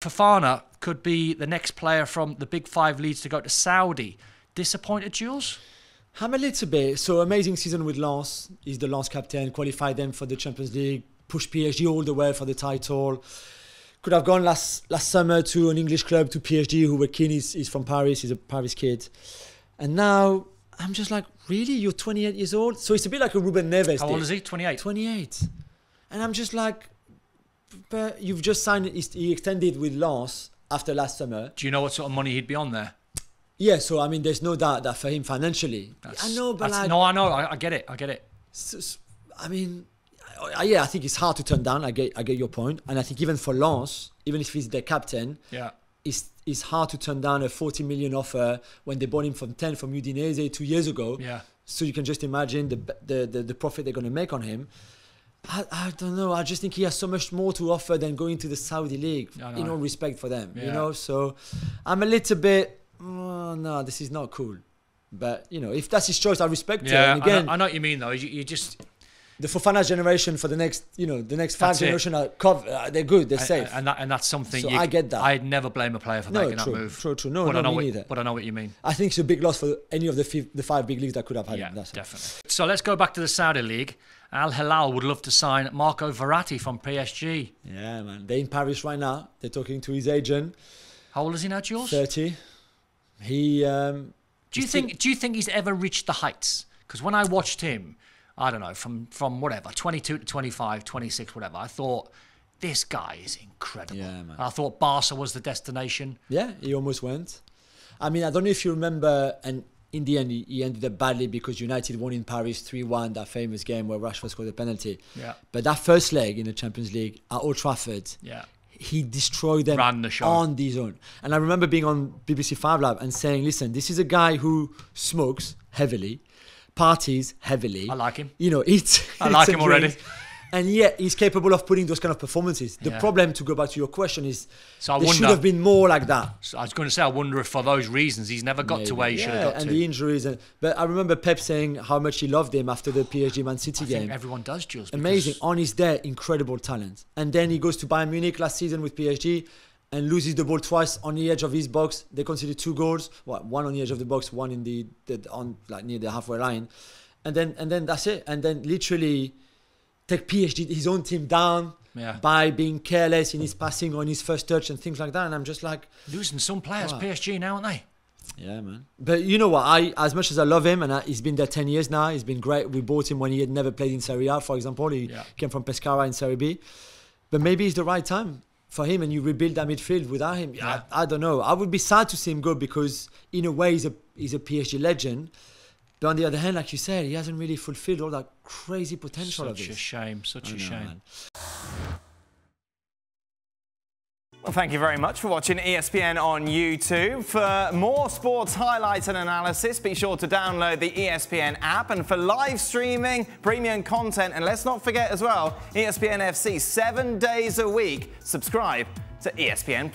Fofana could be the next player from the big five leagues to go to Saudi. Disappointed, Jules? I'm a little bit. So amazing season with Lens. He's the Lens captain, qualified them for the Champions League, pushed PSG all the way for the title. Could have gone last summer to an English club, to PSG, who were keen. He's from Paris, he's a Paris kid. And now I'm just like, really? You're 28 years old? So it's a bit like a Ruben Neves. How old is he? 28? 28. And I'm just like, but you've just signed, he extended with Lens after last summer. Do you know what sort of money he'd be on there? Yeah, so I mean, there's no doubt that for him financially. I know, but like... No, I know, I get it. I mean, yeah, I think it's hard to turn down. I get your point. And I think even for Lens, even if he's their captain, yeah, it's hard to turn down a 40 million offer when they bought him from 10 from Udinese 2 years ago. Yeah. So you can just imagine the profit they're going to make on him. I don't know. I just think he has so much more to offer than going to the Saudi League. In all respect for them, you know. So I'm a little bit, oh, no, this is not cool. But you know, if that's his choice, I respect it. And again, I know what you mean though. You just the Fofana generation for the next, you know, the next five generations are they're good, they're safe, and that's something. So I get that. I'd never blame a player for making that move. True. No, but me neither. But I know what you mean. I think it's a big loss for any of the five big leagues that could have had him. That's definitely. So let's go back to the Saudi League. Al Hilal would love to sign Marco Verratti from PSG. Yeah, man. They're in Paris right now. They're talking to his agent. How old is he now, Jules? 30. He. Do you think he's ever reached the heights? Because when I watched him, I don't know, from whatever, 22 to 25, 26, whatever, I thought, this guy is incredible. Yeah, man. I thought Barca was the destination. Yeah, he almost went. I mean, I don't know if you remember, and in the end, he ended up badly because United won in Paris 3-1, that famous game where Rashford scored a penalty. Yeah. But that first leg in the Champions League at Old Trafford, he destroyed them on his own. And I remember being on BBC 5 Live and saying, listen, this is a guy who smokes heavily, parties heavily. I like him. You know, I like him already. And yet he's capable of putting those kind of performances. The problem, to go back to your question, is there should have been more like that. So I was going to say, I wonder if for those reasons he's never got to where he should have got to. And the injuries. But I remember Pep saying how much he loved him after the PSG Man City game. I think everyone does, Jules. Amazing. On his day, incredible talent. And then he goes to Bayern Munich last season with PSG and loses the ball twice on the edge of his box. They conceded 2 goals. One on the edge of the box, one in near the halfway line. And then that's it. And then literally take PSG, his own team, down by being careless in his passing on his first touch and things like that. And I'm just like, losing some players, PSG now, aren't they? Yeah, man. But you know what? As much as I love him, and he's been there 10 years now, he's been great. We bought him when he had never played in Serie A, for example. He came from Pescara in Serie B. But maybe it's the right time for him, and you rebuild that midfield without him. Yeah. I don't know. I would be sad to see him go because, in a way, he's a PSG legend. But on the other hand, like you said, he hasn't really fulfilled all that crazy potential of his. Such a shame, such a shame. Man. Well, thank you very much for watching ESPN on YouTube. For more sports highlights and analysis, be sure to download the ESPN app. And for live streaming, premium content, and let's not forget as well, ESPN FC 7 days a week. Subscribe to ESPN+.